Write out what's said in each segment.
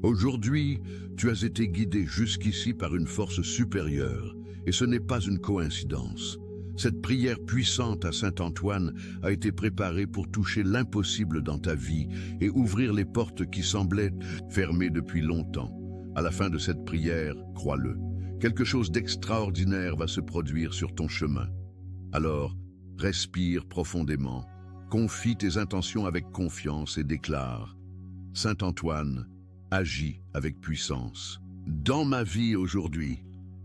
Aujourd'hui, tu as été guidé jusqu'ici par une force supérieure, et ce n'est pas une coïncidence. Cette prière puissante à Saint Antoine a été préparée pour toucher l'impossible dans ta vie et ouvrir les portes qui semblaient fermées depuis longtemps. À la fin de cette prière, crois-le, quelque chose d'extraordinaire va se produire sur ton chemin. Alors, respire profondément, confie tes intentions avec confiance et déclare: Saint Antoine, agis avec puissance. Dans ma vie aujourd'hui.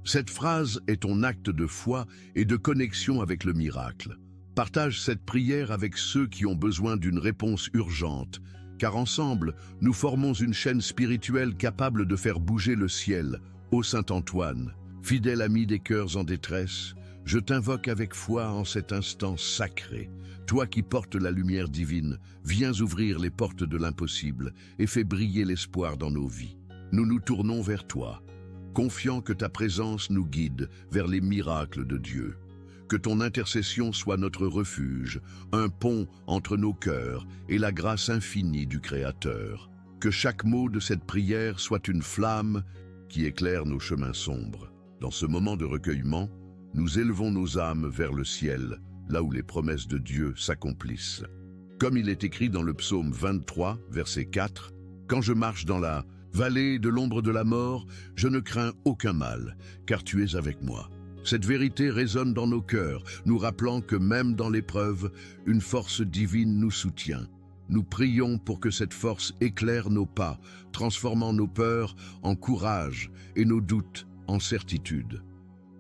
Cette phrase est ton acte de foi et de connexion avec le miracle. Partage cette prière avec ceux qui ont besoin d'une réponse urgente, car ensemble, nous formons une chaîne spirituelle capable de faire bouger le ciel. Ô Saint Antoine, fidèle ami des cœurs en détresse, je t'invoque avec foi en cet instant sacré. Toi qui portes la lumière divine, viens ouvrir les portes de l'impossible et fais briller l'espoir dans nos vies. Nous nous tournons vers toi, confiant que ta présence nous guide vers les miracles de Dieu. Que ton intercession soit notre refuge, un pont entre nos cœurs et la grâce infinie du Créateur. Que chaque mot de cette prière soit une flamme qui éclaire nos chemins sombres. Dans ce moment de recueillement, nous élevons nos âmes vers le ciel, là où les promesses de Dieu s'accomplissent. Comme il est écrit dans le psaume 23, verset 4, « Quand je marche dans la vallée de l'ombre de la mort, je ne crains aucun mal, car tu es avec moi. » Cette vérité résonne dans nos cœurs, nous rappelant que même dans l'épreuve, une force divine nous soutient. Nous prions pour que cette force éclaire nos pas, transformant nos peurs en courage et nos doutes en certitude.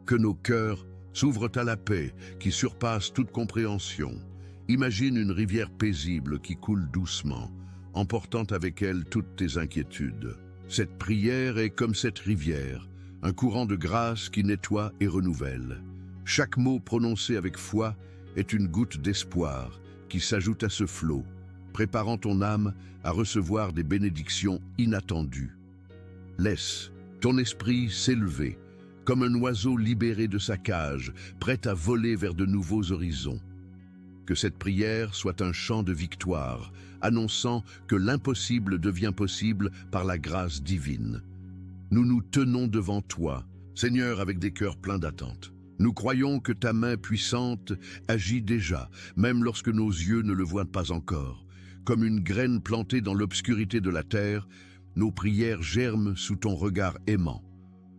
Que nos cœurs s'ouvrent à la paix qui surpasse toute compréhension. Imagine une rivière paisible qui coule doucement, emportant avec elle toutes tes inquiétudes. Cette prière est comme cette rivière, un courant de grâce qui nettoie et renouvelle. Chaque mot prononcé avec foi est une goutte d'espoir qui s'ajoute à ce flot, préparant ton âme à recevoir des bénédictions inattendues. Laisse ton esprit s'élever, comme un oiseau libéré de sa cage, prêt à voler vers de nouveaux horizons. Que cette prière soit un chant de victoire, annonçant que l'impossible devient possible par la grâce divine. Nous nous tenons devant toi, Seigneur, avec des cœurs pleins d'attente. Nous croyons que ta main puissante agit déjà, même lorsque nos yeux ne le voient pas encore. Comme une graine plantée dans l'obscurité de la terre, nos prières germent sous ton regard aimant.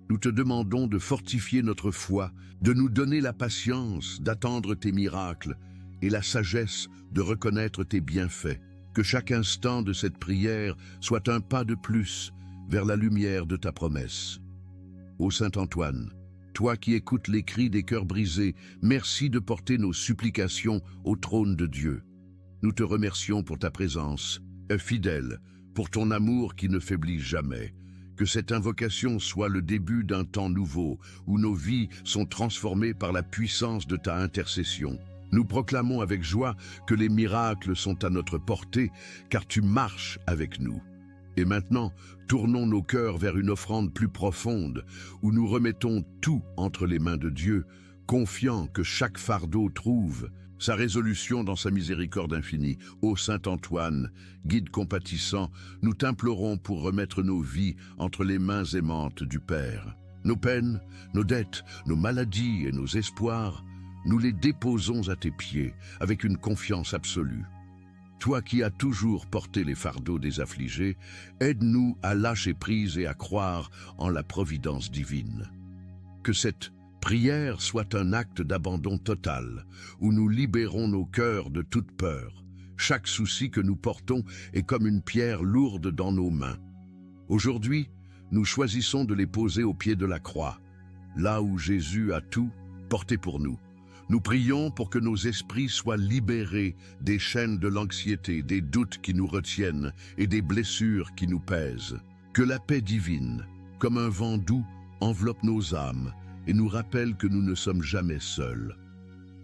Nous te demandons de fortifier notre foi, de nous donner la patience d'attendre tes miracles et la sagesse de reconnaître tes bienfaits. Que chaque instant de cette prière soit un pas de plus vers la lumière de ta promesse. Ô Saint Antoine, toi qui écoutes les cris des cœurs brisés, merci de porter nos supplications au trône de Dieu. Nous te remercions pour ta présence, fidèle, pour ton amour qui ne faiblit jamais. Que cette invocation soit le début d'un temps nouveau, où nos vies sont transformées par la puissance de ta intercession. Nous proclamons avec joie que les miracles sont à notre portée, car tu marches avec nous. Et maintenant, tournons nos cœurs vers une offrande plus profonde, où nous remettons tout entre les mains de Dieu, confiant que chaque fardeau trouve sa résolution dans sa miséricorde infinie. Ô Saint Antoine, guide compatissant, nous t'implorons pour remettre nos vies entre les mains aimantes du Père. Nos peines, nos dettes, nos maladies et nos espoirs, nous les déposons à tes pieds avec une confiance absolue. Toi qui as toujours porté les fardeaux des affligés, aide-nous à lâcher prise et à croire en la providence divine. Que cette prière soit un acte d'abandon total, où nous libérons nos cœurs de toute peur. Chaque souci que nous portons est comme une pierre lourde dans nos mains. Aujourd'hui, nous choisissons de les poser au pied de la croix, là où Jésus a tout porté pour nous. Nous prions pour que nos esprits soient libérés des chaînes de l'anxiété, des doutes qui nous retiennent et des blessures qui nous pèsent. Que la paix divine, comme un vent doux, enveloppe nos âmes et nous rappelle que nous ne sommes jamais seuls.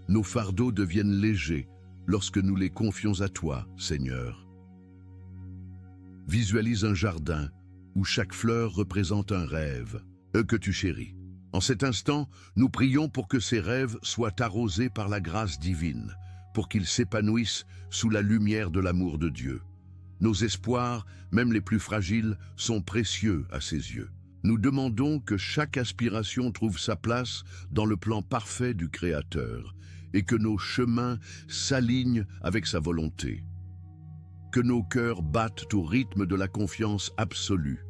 Nos fardeaux deviennent légers lorsque nous les confions à toi, Seigneur. Visualise un jardin où chaque fleur représente un rêve, que tu chéris. En cet instant, nous prions pour que ces rêves soient arrosés par la grâce divine, pour qu'ils s'épanouissent sous la lumière de l'amour de Dieu. Nos espoirs, même les plus fragiles, sont précieux à ses yeux. Nous demandons que chaque aspiration trouve sa place dans le plan parfait du Créateur et que nos chemins s'alignent avec sa volonté. Que nos cœurs battent au rythme de la confiance absolue.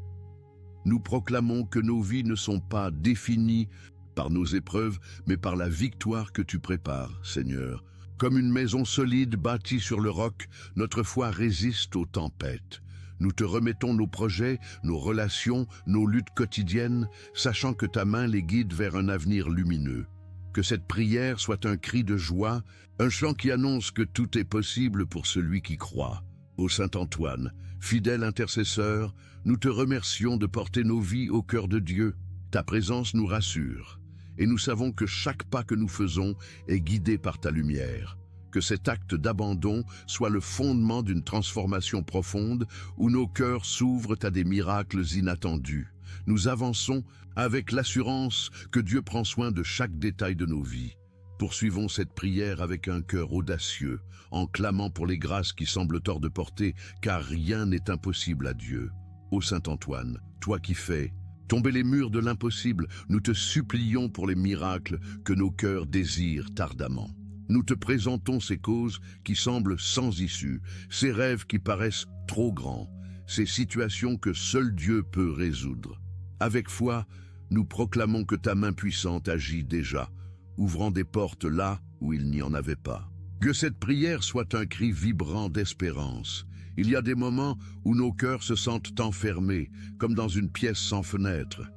Nous proclamons que nos vies ne sont pas définies par nos épreuves, mais par la victoire que tu prépares, Seigneur. Comme une maison solide bâtie sur le roc, notre foi résiste aux tempêtes. Nous te remettons nos projets, nos relations, nos luttes quotidiennes, sachant que ta main les guide vers un avenir lumineux. Que cette prière soit un cri de joie, un chant qui annonce que tout est possible pour celui qui croit. Ô Saint Antoine, fidèle intercesseur, nous te remercions de porter nos vies au cœur de Dieu. Ta présence nous rassure, et nous savons que chaque pas que nous faisons est guidé par ta lumière. Que cet acte d'abandon soit le fondement d'une transformation profonde où nos cœurs s'ouvrent à des miracles inattendus. Nous avançons avec l'assurance que Dieu prend soin de chaque détail de nos vies. Poursuivons cette prière avec un cœur audacieux, en clamant pour les grâces qui semblent hors de portée, car rien n'est impossible à Dieu. Ô Saint Antoine, toi qui fais tomber les murs de l'impossible, nous te supplions pour les miracles que nos cœurs désirent ardemment. Nous te présentons ces causes qui semblent sans issue, ces rêves qui paraissent trop grands, ces situations que seul Dieu peut résoudre. Avec foi, nous proclamons que ta main puissante agit déjà, ouvrant des portes là où il n'y en avait pas. Que cette prière soit un cri vibrant d'espérance. Il y a des moments où nos cœurs se sentent enfermés, comme dans une pièce sans fenêtre.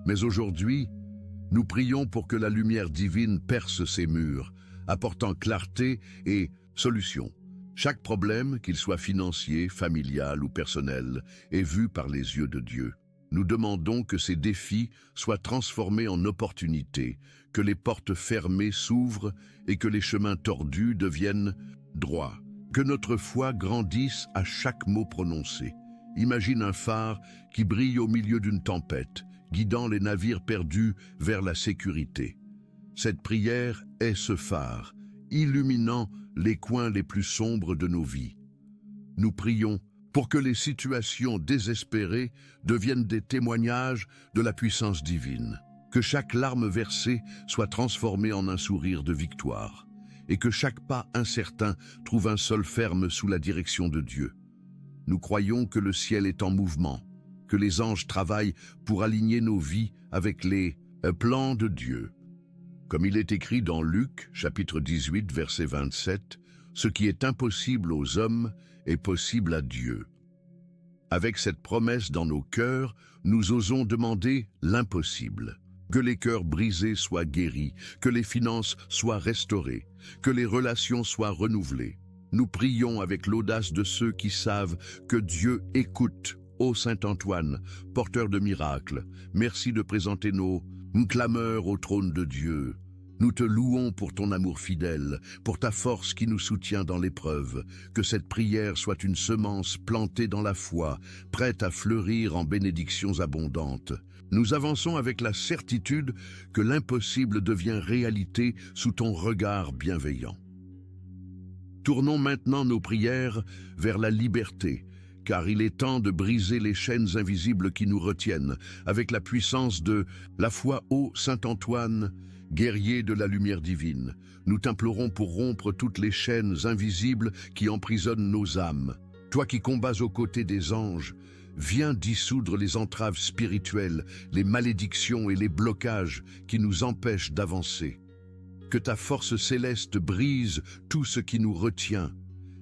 Mais aujourd'hui, nous prions pour que la lumière divine perce ces murs, apportant clarté et solution. Chaque problème, qu'il soit financier, familial ou personnel, est vu par les yeux de Dieu. Nous demandons que ces défis soient transformés en opportunités, que les portes fermées s'ouvrent et que les chemins tordus deviennent droits. Que notre foi grandisse à chaque mot prononcé. Imagine un phare qui brille au milieu d'une tempête, guidant les navires perdus vers la sécurité. Cette prière est ce phare, illuminant les coins les plus sombres de nos vies. Nous prions pour que les situations désespérées deviennent des témoignages de la puissance divine, que chaque larme versée soit transformée en un sourire de victoire, et que chaque pas incertain trouve un sol ferme sous la direction de Dieu. Nous croyons que le ciel est en mouvement, que les anges travaillent pour aligner nos vies avec les plans de Dieu. Comme il est écrit dans Luc, chapitre 18, verset 27, « Ce qui est impossible aux hommes est possible à Dieu ». Avec cette promesse dans nos cœurs, nous osons demander l'impossible. Que les cœurs brisés soient guéris, que les finances soient restaurées, que les relations soient renouvelées. Nous prions avec l'audace de ceux qui savent que Dieu écoute. Ô Saint Antoine, porteur de miracles, merci de présenter nos clameurs au trône de Dieu. Nous te louons pour ton amour fidèle, pour ta force qui nous soutient dans l'épreuve. Que cette prière soit une semence plantée dans la foi, prête à fleurir en bénédictions abondantes. Nous avançons avec la certitude que l'impossible devient réalité sous ton regard bienveillant. Tournons maintenant nos prières vers la liberté, car il est temps de briser les chaînes invisibles qui nous retiennent, avec la puissance de la foi. Ô Saint Antoine, guerrier de la lumière divine, nous t'implorons pour rompre toutes les chaînes invisibles qui emprisonnent nos âmes. Toi qui combats aux côtés des anges, viens dissoudre les entraves spirituelles, les malédictions et les blocages qui nous empêchent d'avancer. Que ta force céleste brise tout ce qui nous retient,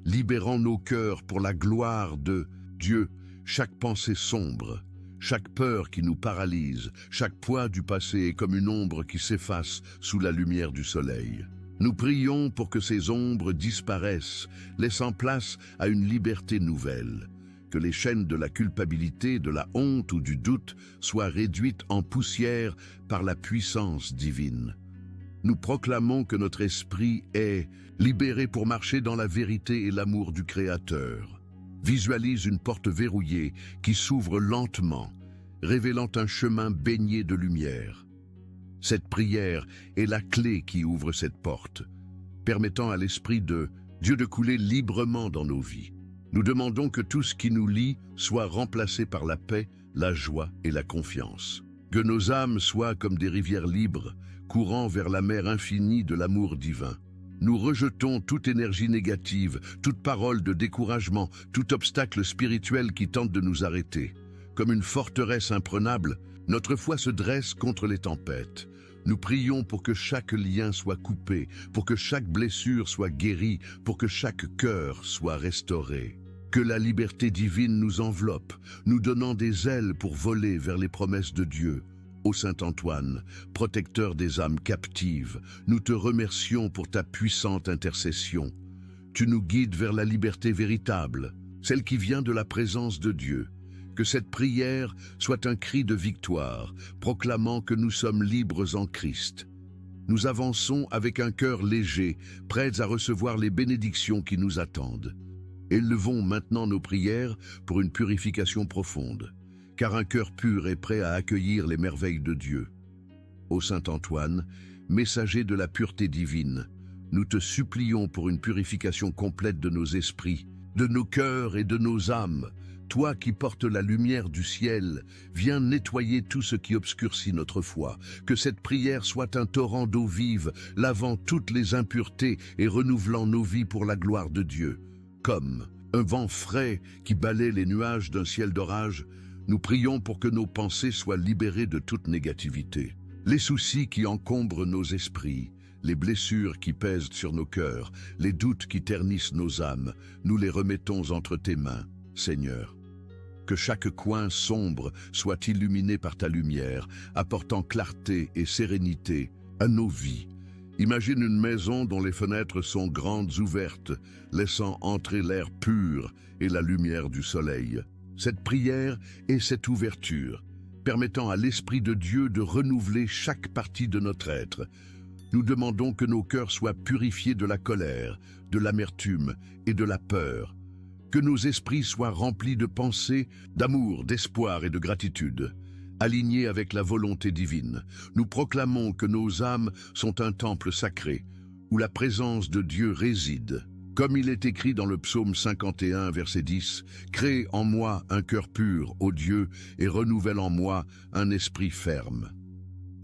libérant nos cœurs pour la gloire de Dieu. Chaque pensée sombre, chaque peur qui nous paralyse, chaque poids du passé est comme une ombre qui s'efface sous la lumière du soleil. Nous prions pour que ces ombres disparaissent, laissant place à une liberté nouvelle. Que les chaînes de la culpabilité, de la honte ou du doute soient réduites en poussière par la puissance divine. Nous proclamons que notre esprit est libéré pour marcher dans la vérité et l'amour du Créateur. Visualise une porte verrouillée qui s'ouvre lentement, révélant un chemin baigné de lumière. Cette prière est la clé qui ouvre cette porte, permettant à l'Esprit de Dieu de couler librement dans nos vies. Nous demandons que tout ce qui nous lie soit remplacé par la paix, la joie et la confiance. Que nos âmes soient comme des rivières libres, courant vers la mer infinie de l'amour divin. Nous rejetons toute énergie négative, toute parole de découragement, tout obstacle spirituel qui tente de nous arrêter. Comme une forteresse imprenable, notre foi se dresse contre les tempêtes. Nous prions pour que chaque lien soit coupé, pour que chaque blessure soit guérie, pour que chaque cœur soit restauré. Que la liberté divine nous enveloppe, nous donnant des ailes pour voler vers les promesses de Dieu. Ô Saint-Antoine, protecteur des âmes captives, nous te remercions pour ta puissante intercession. Tu nous guides vers la liberté véritable, celle qui vient de la présence de Dieu. Que cette prière soit un cri de victoire, proclamant que nous sommes libres en Christ. Nous avançons avec un cœur léger, prêts à recevoir les bénédictions qui nous attendent. Élevons maintenant nos prières pour une purification profonde, car un cœur pur est prêt à accueillir les merveilles de Dieu. Ô Saint-Antoine, messager de la pureté divine, nous te supplions pour une purification complète de nos esprits, de nos cœurs et de nos âmes. Toi qui portes la lumière du ciel, viens nettoyer tout ce qui obscurcit notre foi. Que cette prière soit un torrent d'eau vive, lavant toutes les impuretés et renouvelant nos vies pour la gloire de Dieu. Comme un vent frais qui balaie les nuages d'un ciel d'orage, nous prions pour que nos pensées soient libérées de toute négativité. Les soucis qui encombrent nos esprits, les blessures qui pèsent sur nos cœurs, les doutes qui ternissent nos âmes, nous les remettons entre tes mains, Seigneur. Que chaque coin sombre soit illuminé par ta lumière, apportant clarté et sérénité à nos vies. Imagine une maison dont les fenêtres sont grandes ouvertes, laissant entrer l'air pur et la lumière du soleil. Cette prière est cette ouverture, permettant à l'Esprit de Dieu de renouveler chaque partie de notre être. Nous demandons que nos cœurs soient purifiés de la colère, de l'amertume et de la peur. Que nos esprits soient remplis de pensées, d'amour, d'espoir et de gratitude. Alignés avec la volonté divine, nous proclamons que nos âmes sont un temple sacré, où la présence de Dieu réside. Comme il est écrit dans le psaume 51, verset 10, « Crée en moi un cœur pur, ô Dieu, et renouvelle en moi un esprit ferme. »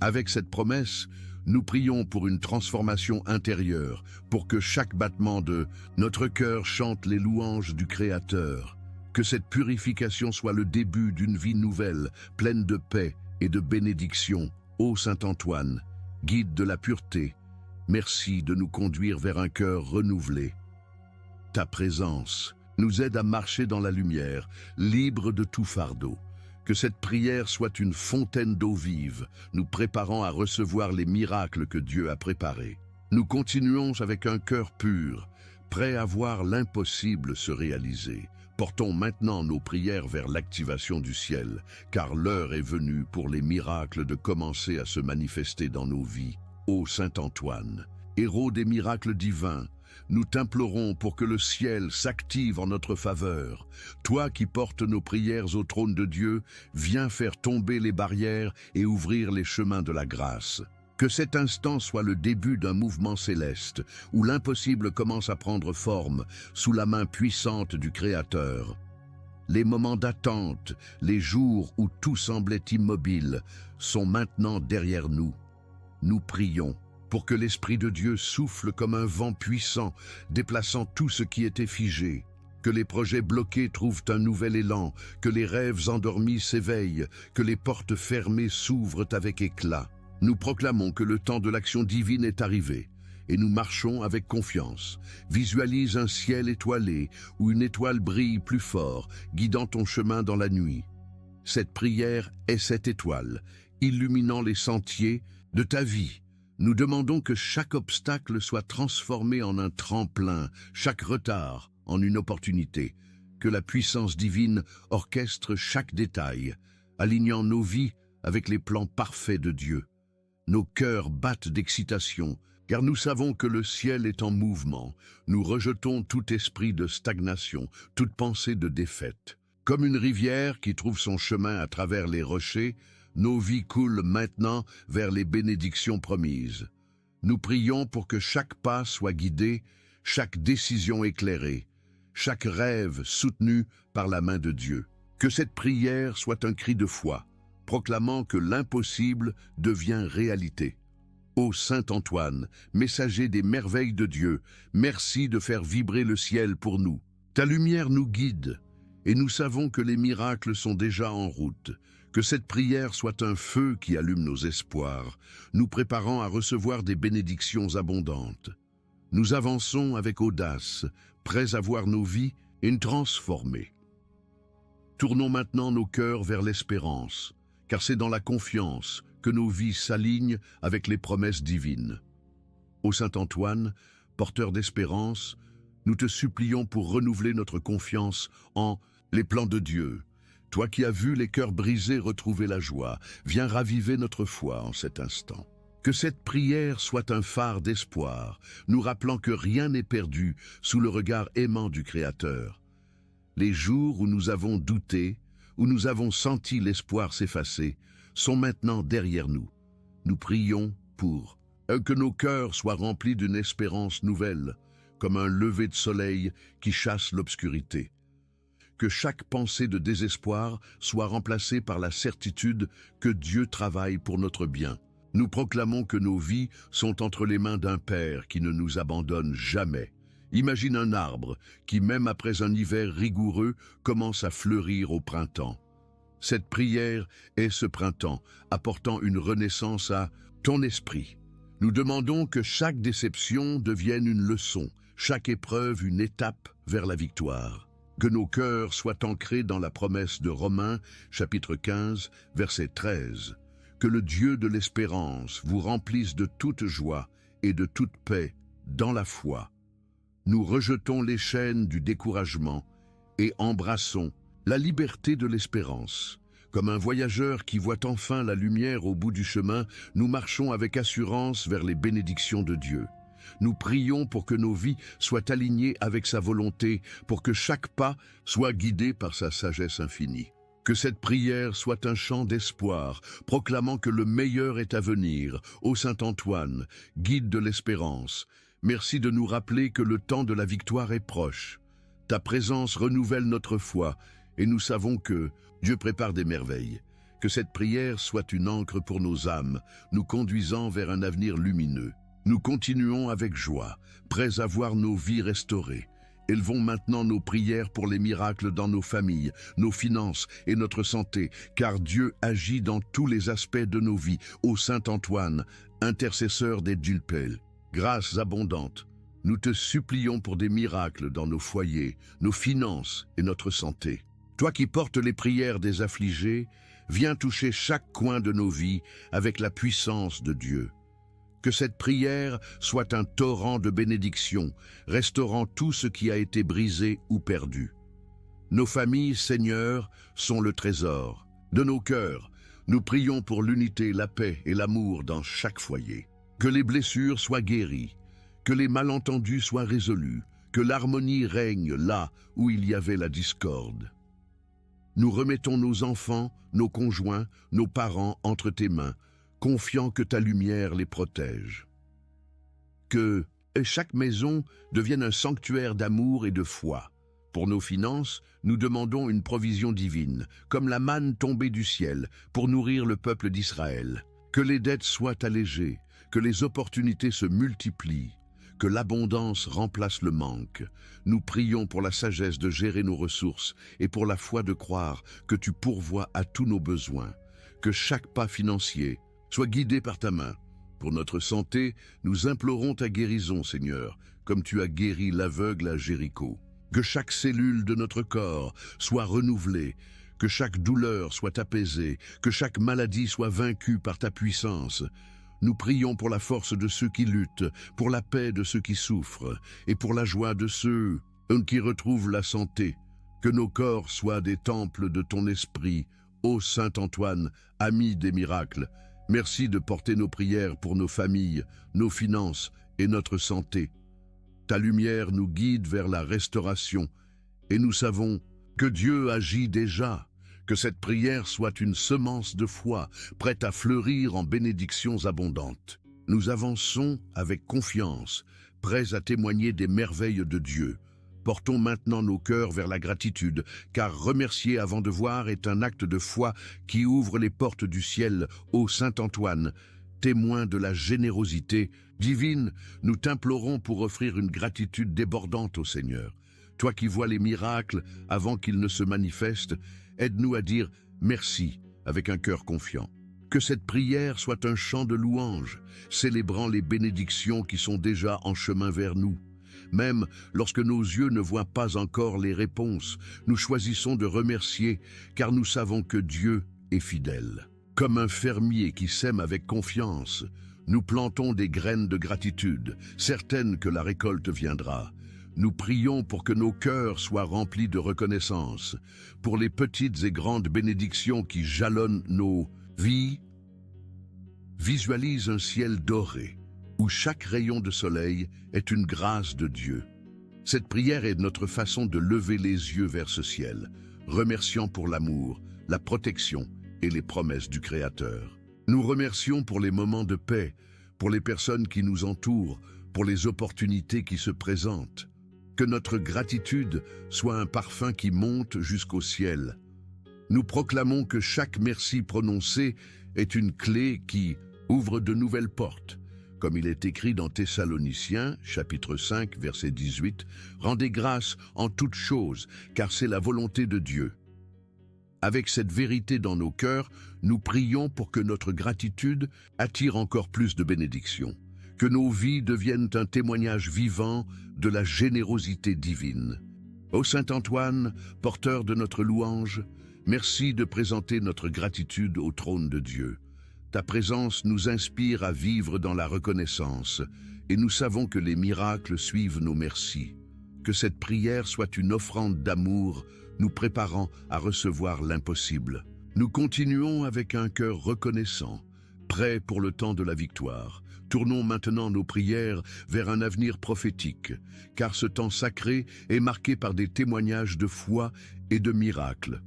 Avec cette promesse, nous prions pour une transformation intérieure, pour que chaque battement de notre cœur chante les louanges du Créateur. Que cette purification soit le début d'une vie nouvelle, pleine de paix et de bénédiction. Ô Saint-Antoine, guide de la pureté, merci de nous conduire vers un cœur renouvelé. Ta présence nous aide à marcher dans la lumière, libre de tout fardeau. Que cette prière soit une fontaine d'eau vive, nous préparant à recevoir les miracles que Dieu a préparés. Nous continuons avec un cœur pur, prêt à voir l'impossible se réaliser. Portons maintenant nos prières vers l'activation du ciel, car l'heure est venue pour les miracles de commencer à se manifester dans nos vies. Ô Saint-Antoine, héros des miracles divins, nous t'implorons pour que le ciel s'active en notre faveur. Toi qui portes nos prières au trône de Dieu, viens faire tomber les barrières et ouvrir les chemins de la grâce. Que cet instant soit le début d'un mouvement céleste, où l'impossible commence à prendre forme sous la main puissante du Créateur. Les moments d'attente, les jours où tout semblait immobile, sont maintenant derrière nous. Nous prions pour que l'Esprit de Dieu souffle comme un vent puissant, déplaçant tout ce qui était figé. Que les projets bloqués trouvent un nouvel élan, que les rêves endormis s'éveillent, que les portes fermées s'ouvrent avec éclat. Nous proclamons que le temps de l'action divine est arrivé, et nous marchons avec confiance. Visualise un ciel étoilé, où une étoile brille plus fort, guidant ton chemin dans la nuit. Cette prière est cette étoile, illuminant les sentiers de ta vie. Nous demandons que chaque obstacle soit transformé en un tremplin, chaque retard en une opportunité, que la puissance divine orchestre chaque détail, alignant nos vies avec les plans parfaits de Dieu. Nos cœurs battent d'excitation, car nous savons que le ciel est en mouvement. Nous rejetons tout esprit de stagnation, toute pensée de défaite. Comme une rivière qui trouve son chemin à travers les rochers, nos vies coulent maintenant vers les bénédictions promises. Nous prions pour que chaque pas soit guidé, chaque décision éclairée. chaque rêve soutenu par la main de Dieu. Que cette prière soit un cri de foi, proclamant que l'impossible devient réalité. Ô Saint Antoine, messager des merveilles de Dieu, merci de faire vibrer le ciel pour nous. Ta lumière nous guide, et nous savons que les miracles sont déjà en route. Que cette prière soit un feu qui allume nos espoirs, nous préparant à recevoir des bénédictions abondantes. Nous avançons avec audace, prêts à voir nos vies transformées. Tournons maintenant nos cœurs vers l'espérance, car c'est dans la confiance que nos vies s'alignent avec les promesses divines. Ô Saint Antoine, porteur d'espérance, nous te supplions pour renouveler notre confiance en les plans de Dieu. Toi qui as vu les cœurs brisés retrouver la joie, viens raviver notre foi en cet instant. Que cette prière soit un phare d'espoir, nous rappelant que rien n'est perdu sous le regard aimant du Créateur. Les jours où nous avons douté, où nous avons senti l'espoir s'effacer, sont maintenant derrière nous. Nous prions pour que nos cœurs soient remplis d'une espérance nouvelle, comme un lever de soleil qui chasse l'obscurité. Que chaque pensée de désespoir soit remplacée par la certitude que Dieu travaille pour notre bien. Nous proclamons que nos vies sont entre les mains d'un Père qui ne nous abandonne jamais. Imagine un arbre qui, même après un hiver rigoureux, commence à fleurir au printemps. Cette prière est ce printemps, apportant une renaissance à ton esprit. Nous demandons que chaque déception devienne une leçon, chaque épreuve une étape vers la victoire. Que nos cœurs soient ancrés dans la promesse de Romains, chapitre 15, verset 13. Que le Dieu de l'espérance vous remplisse de toute joie et de toute paix dans la foi. Nous rejetons les chaînes du découragement et embrassons la liberté de l'espérance. Comme un voyageur qui voit enfin la lumière au bout du chemin, nous marchons avec assurance vers les bénédictions de Dieu. Nous prions pour que nos vies soient alignées avec sa volonté, pour que chaque pas soit guidé par sa sagesse infinie. Que cette prière soit un chant d'espoir, proclamant que le meilleur est à venir. Ô Saint Antoine, guide de l'espérance, merci de nous rappeler que le temps de la victoire est proche. Ta présence renouvelle notre foi, et nous savons que Dieu prépare des merveilles. Que cette prière soit une ancre pour nos âmes, nous conduisant vers un avenir lumineux. Nous continuons avec joie, prêts à voir nos vies restaurées. Élevons maintenant nos prières pour les miracles dans nos familles, nos finances et notre santé, car Dieu agit dans tous les aspects de nos vies. Ô Saint Antoine, intercesseur des Dulpels, grâces abondantes, nous te supplions pour des miracles dans nos foyers, nos finances et notre santé. Toi qui portes les prières des affligés, viens toucher chaque coin de nos vies avec la puissance de Dieu. Que cette prière soit un torrent de bénédictions, restaurant tout ce qui a été brisé ou perdu. Nos familles, Seigneur, sont le trésor. De nos cœurs, nous prions pour l'unité, la paix et l'amour dans chaque foyer. Que les blessures soient guéries, que les malentendus soient résolus, que l'harmonie règne là où il y avait la discorde. Nous remettons nos enfants, nos conjoints, nos parents entre tes mains, confiant que ta lumière les protège. Que chaque maison devienne un sanctuaire d'amour et de foi. Pour nos finances, nous demandons une provision divine, comme la manne tombée du ciel, pour nourrir le peuple d'Israël. Que les dettes soient allégées, que les opportunités se multiplient, que l'abondance remplace le manque. Nous prions pour la sagesse de gérer nos ressources et pour la foi de croire que tu pourvois à tous nos besoins. Que chaque pas financier soit guidé par ta main. Pour notre santé, nous implorons ta guérison, Seigneur, comme tu as guéri l'aveugle à Jéricho. Que chaque cellule de notre corps soit renouvelée, que chaque douleur soit apaisée, que chaque maladie soit vaincue par ta puissance. Nous prions pour la force de ceux qui luttent, pour la paix de ceux qui souffrent, et pour la joie de ceux qui retrouvent la santé. Que nos corps soient des temples de ton esprit, ô Saint Antoine, ami des miracles. Merci de porter nos prières pour nos familles, nos finances et notre santé. Ta lumière nous guide vers la restauration, et nous savons que Dieu agit déjà. Que cette prière soit une semence de foi, prête à fleurir en bénédictions abondantes. Nous avançons avec confiance, prêts à témoigner des merveilles de Dieu. Portons maintenant nos cœurs vers la gratitude, car remercier avant de voir est un acte de foi qui ouvre les portes du ciel. Ô Saint Antoine, témoin de la générosité divine, nous t'implorons pour offrir une gratitude débordante au Seigneur. Toi qui vois les miracles avant qu'ils ne se manifestent, aide-nous à dire merci avec un cœur confiant. Que cette prière soit un chant de louange, célébrant les bénédictions qui sont déjà en chemin vers nous. Même lorsque nos yeux ne voient pas encore les réponses, nous choisissons de remercier, car nous savons que Dieu est fidèle. Comme un fermier qui sème avec confiance, nous plantons des graines de gratitude, certaines que la récolte viendra. Nous prions pour que nos cœurs soient remplis de reconnaissance, pour les petites et grandes bénédictions qui jalonnent nos vies. Visualise un ciel doré, où chaque rayon de soleil est une grâce de Dieu. Cette prière est notre façon de lever les yeux vers ce ciel, remerciant pour l'amour, la protection et les promesses du Créateur. Nous remercions pour les moments de paix, pour les personnes qui nous entourent, pour les opportunités qui se présentent. Que notre gratitude soit un parfum qui monte jusqu'au ciel. Nous proclamons que chaque merci prononcé est une clé qui ouvre de nouvelles portes. Comme il est écrit dans Thessaloniciens, chapitre 5, verset 18, « Rendez grâce en toutes choses, car c'est la volonté de Dieu. » Avec cette vérité dans nos cœurs, nous prions pour que notre gratitude attire encore plus de bénédictions, que nos vies deviennent un témoignage vivant de la générosité divine. Ô Saint Antoine, porteur de notre louange, merci de présenter notre gratitude au trône de Dieu. Ta présence nous inspire à vivre dans la reconnaissance, et nous savons que les miracles suivent nos merci. Que cette prière soit une offrande d'amour, nous préparant à recevoir l'impossible. Nous continuons avec un cœur reconnaissant, prêt pour le temps de la victoire. Tournons maintenant nos prières vers un avenir prophétique, car ce temps sacré est marqué par des témoignages de foi et de miracles.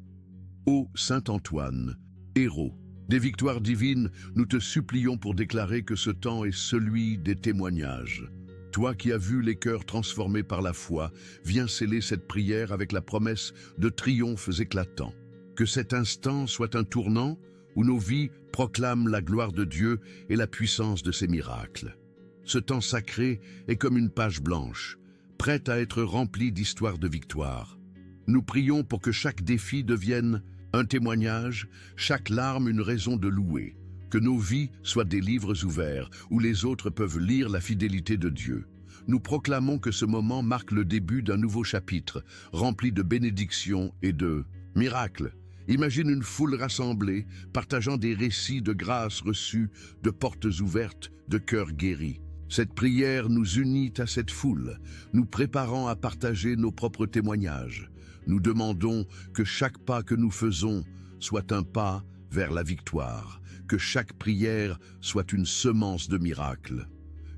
Ô Saint Antoine, héros des victoires divines, nous te supplions pour déclarer que ce temps est celui des témoignages. Toi qui as vu les cœurs transformés par la foi, viens sceller cette prière avec la promesse de triomphes éclatants. Que cet instant soit un tournant où nos vies proclament la gloire de Dieu et la puissance de ses miracles. Ce temps sacré est comme une page blanche, prête à être remplie d'histoires de victoire. Nous prions pour que chaque défi devienne un témoignage, chaque larme une raison de louer. Que nos vies soient des livres ouverts où les autres peuvent lire la fidélité de Dieu. Nous proclamons que ce moment marque le début d'un nouveau chapitre, rempli de bénédictions et de miracles. Imagine une foule rassemblée, partageant des récits de grâces reçues, de portes ouvertes, de cœurs guéris. Cette prière nous unit à cette foule, nous préparant à partager nos propres témoignages. Nous demandons que chaque pas que nous faisons soit un pas vers la victoire, que chaque prière soit une semence de miracles,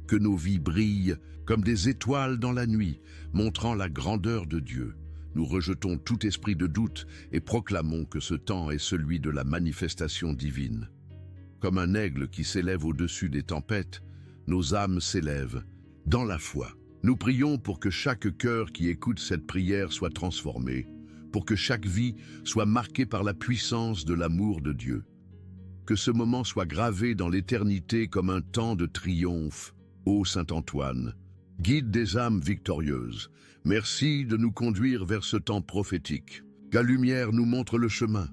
que nos vies brillent comme des étoiles dans la nuit, montrant la grandeur de Dieu. Nous rejetons tout esprit de doute et proclamons que ce temps est celui de la manifestation divine. Comme un aigle qui s'élève au-dessus des tempêtes, nos âmes s'élèvent dans la foi. Nous prions pour que chaque cœur qui écoute cette prière soit transformé, pour que chaque vie soit marquée par la puissance de l'amour de Dieu. Que ce moment soit gravé dans l'éternité comme un temps de triomphe. Ô Saint Antoine, guide des âmes victorieuses, merci de nous conduire vers ce temps prophétique. Ta lumière nous montre le chemin,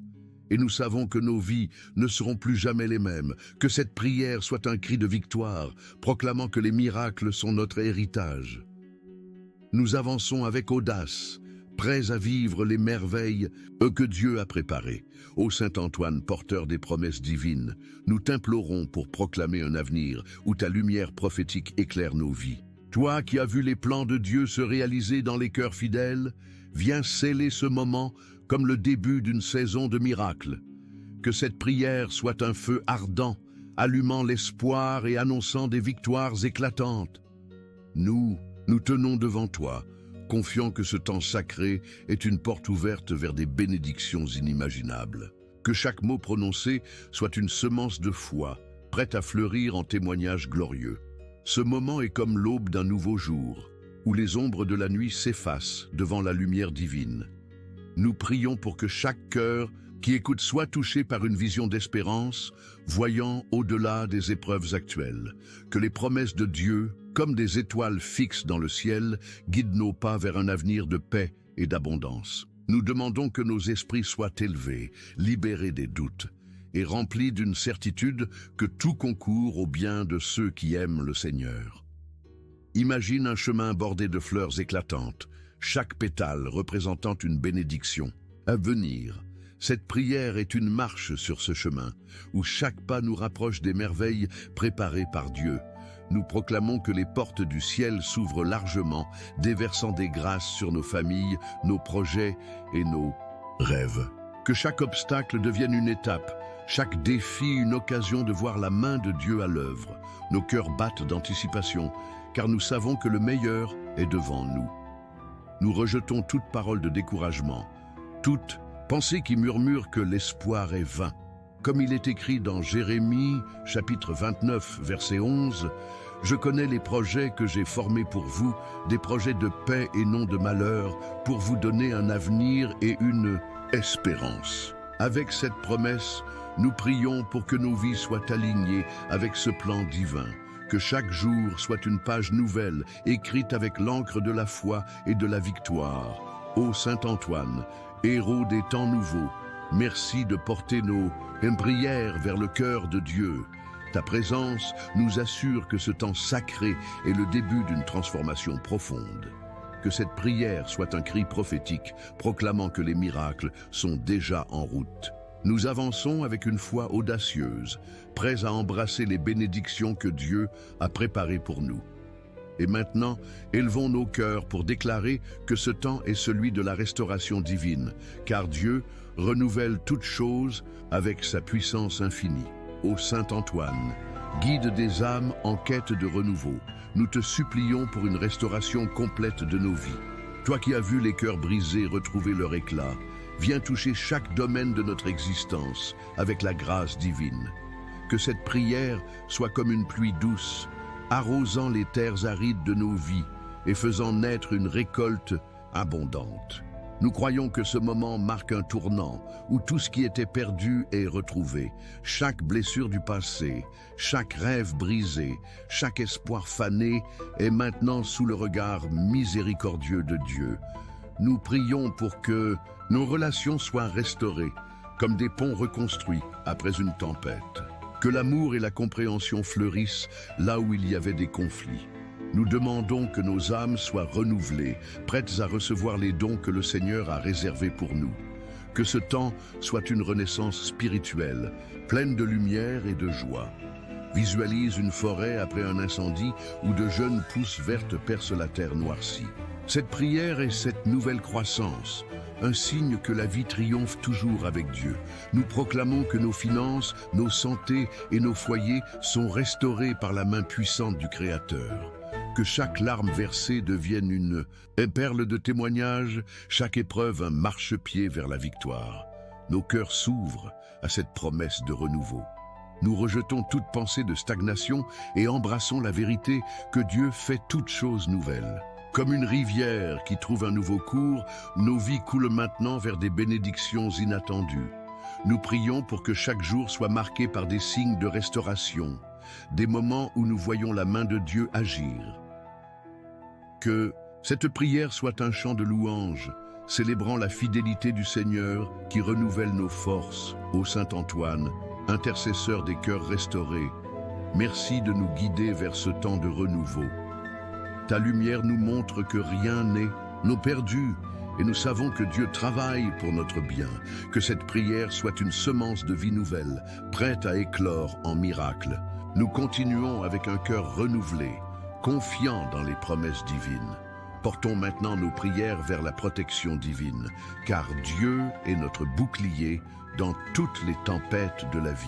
et nous savons que nos vies ne seront plus jamais les mêmes. Que cette prière soit un cri de victoire, proclamant que les miracles sont notre héritage. Nous avançons avec audace, prêts à vivre les merveilles que Dieu a préparées. Ô Saint Antoine, porteur des promesses divines, nous t'implorons pour proclamer un avenir où ta lumière prophétique éclaire nos vies. Toi qui as vu les plans de Dieu se réaliser dans les cœurs fidèles, viens sceller ce moment comme le début d'une saison de miracles. Que cette prière soit un feu ardent, allumant l'espoir et annonçant des victoires éclatantes. Nous tenons devant toi, confiant que ce temps sacré est une porte ouverte vers des bénédictions inimaginables. Que chaque mot prononcé soit une semence de foi, prête à fleurir en témoignages glorieux. Ce moment est comme l'aube d'un nouveau jour, où les ombres de la nuit s'effacent devant la lumière divine. Nous prions pour que chaque cœur qui écoute soit touché par une vision d'espérance, voyant au-delà des épreuves actuelles, que les promesses de Dieu, comme des étoiles fixes dans le ciel, guident nos pas vers un avenir de paix et d'abondance. Nous demandons que nos esprits soient élevés, libérés des doutes, et remplis d'une certitude que tout concourt au bien de ceux qui aiment le Seigneur. Imagine un chemin bordé de fleurs éclatantes, chaque pétale représentant une bénédiction. À venir, cette prière est une marche sur ce chemin, où chaque pas nous rapproche des merveilles préparées par Dieu. Nous proclamons que les portes du ciel s'ouvrent largement, déversant des grâces sur nos familles, nos projets et nos rêves. Que chaque obstacle devienne une étape, chaque défi une occasion de voir la main de Dieu à l'œuvre. Nos cœurs battent d'anticipation, car nous savons que le meilleur est devant nous. Nous rejetons toute parole de découragement, toute pensée qui murmure que l'espoir est vain. Comme il est écrit dans Jérémie, chapitre 29, verset 11, « Je connais les projets que j'ai formés pour vous, des projets de paix et non de malheur, pour vous donner un avenir et une espérance. » Avec cette promesse, nous prions pour que nos vies soient alignées avec ce plan divin, que chaque jour soit une page nouvelle, écrite avec l'encre de la foi et de la victoire. Ô Saint Antoine, héros des temps nouveaux, merci de porter nos prières vers le cœur de Dieu. Ta présence nous assure que ce temps sacré est le début d'une transformation profonde. Que cette prière soit un cri prophétique, proclamant que les miracles sont déjà en route. Nous avançons avec une foi audacieuse, prêts à embrasser les bénédictions que Dieu a préparées pour nous. Et maintenant, élevons nos cœurs pour déclarer que ce temps est celui de la restauration divine, car Dieu renouvelle toutes choses avec sa puissance infinie. Ô Saint Antoine, guide des âmes en quête de renouveau, nous te supplions pour une restauration complète de nos vies. Toi qui as vu les cœurs brisés retrouver leur éclat, viens toucher chaque domaine de notre existence avec la grâce divine. Que cette prière soit comme une pluie douce, arrosant les terres arides de nos vies et faisant naître une récolte abondante. Nous croyons que ce moment marque un tournant où tout ce qui était perdu est retrouvé. Chaque blessure du passé, chaque rêve brisé, chaque espoir fané est maintenant sous le regard miséricordieux de Dieu. Nous prions pour que nos relations soient restaurées, comme des ponts reconstruits après une tempête. Que l'amour et la compréhension fleurissent là où il y avait des conflits. Nous demandons que nos âmes soient renouvelées, prêtes à recevoir les dons que le Seigneur a réservés pour nous. Que ce temps soit une renaissance spirituelle, pleine de lumière et de joie. Visualise une forêt après un incendie où de jeunes pousses vertes percent la terre noircie. Cette prière est cette nouvelle croissance, un signe que la vie triomphe toujours avec Dieu. Nous proclamons que nos finances, nos santé et nos foyers sont restaurés par la main puissante du Créateur. Que chaque larme versée devienne une perle de témoignage, chaque épreuve un marchepied vers la victoire. Nos cœurs s'ouvrent à cette promesse de renouveau. Nous rejetons toute pensée de stagnation et embrassons la vérité que Dieu fait toutes choses nouvelles. Comme une rivière qui trouve un nouveau cours, nos vies coulent maintenant vers des bénédictions inattendues. Nous prions pour que chaque jour soit marqué par des signes de restauration, des moments où nous voyons la main de Dieu agir. Que cette prière soit un chant de louange, célébrant la fidélité du Seigneur qui renouvelle nos forces. Ô Saint Antoine, intercesseur des cœurs restaurés, merci de nous guider vers ce temps de renouveau. Ta lumière nous montre que rien n'est non perdu et nous savons que Dieu travaille pour notre bien. Que cette prière soit une semence de vie nouvelle, prête à éclore en miracle. Nous continuons avec un cœur renouvelé, confiant dans les promesses divines. Portons maintenant nos prières vers la protection divine, car Dieu est notre bouclier dans toutes les tempêtes de la vie.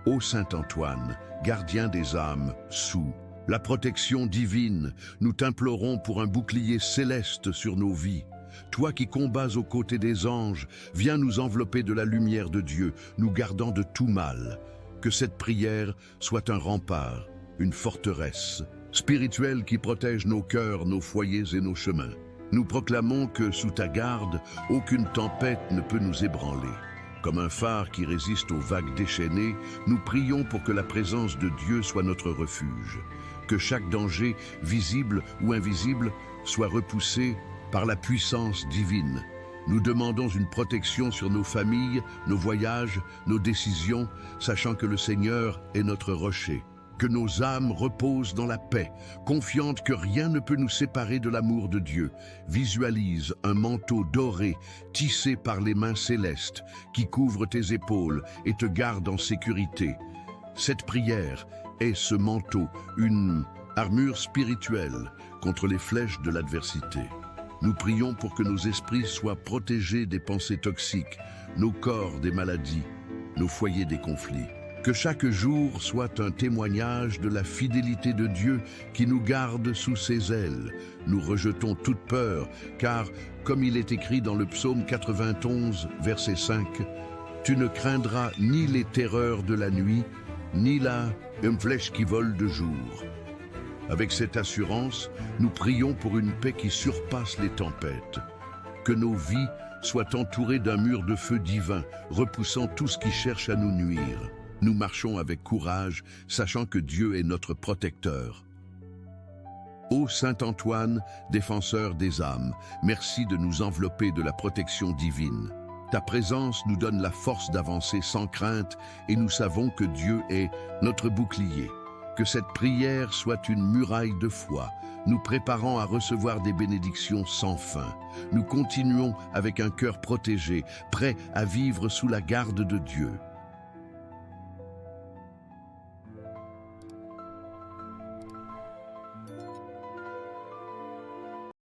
Ô Saint Antoine, gardien des âmes, sous la protection divine, nous t'implorons pour un bouclier céleste sur nos vies. Toi qui combats aux côtés des anges, viens nous envelopper de la lumière de Dieu, nous gardant de tout mal. Que cette prière soit un rempart, une forteresse, spirituel qui protège nos cœurs, nos foyers et nos chemins. Nous proclamons que, sous ta garde, aucune tempête ne peut nous ébranler. Comme un phare qui résiste aux vagues déchaînées, nous prions pour que la présence de Dieu soit notre refuge, que chaque danger, visible ou invisible, soit repoussé par la puissance divine. Nous demandons une protection sur nos familles, nos voyages, nos décisions, sachant que le Seigneur est notre rocher. Que nos âmes reposent dans la paix, confiantes que rien ne peut nous séparer de l'amour de Dieu. Visualise un manteau doré, tissé par les mains célestes, qui couvre tes épaules et te garde en sécurité. Cette prière est ce manteau, une armure spirituelle contre les flèches de l'adversité. Nous prions pour que nos esprits soient protégés des pensées toxiques, nos corps des maladies, nos foyers des conflits. Que chaque jour soit un témoignage de la fidélité de Dieu qui nous garde sous ses ailes. Nous rejetons toute peur, car, comme il est écrit dans le psaume 91, verset 5, « Tu ne craindras ni les terreurs de la nuit, ni la flèche qui vole de jour. » Avec cette assurance, nous prions pour une paix qui surpasse les tempêtes. Que nos vies soient entourées d'un mur de feu divin, repoussant tout ce qui cherche à nous nuire. Nous marchons avec courage, sachant que Dieu est notre protecteur. Ô Saint Antoine, défenseur des âmes, merci de nous envelopper de la protection divine. Ta présence nous donne la force d'avancer sans crainte et nous savons que Dieu est notre bouclier. Que cette prière soit une muraille de foi, nous préparant à recevoir des bénédictions sans fin. Nous continuons avec un cœur protégé, prêt à vivre sous la garde de Dieu.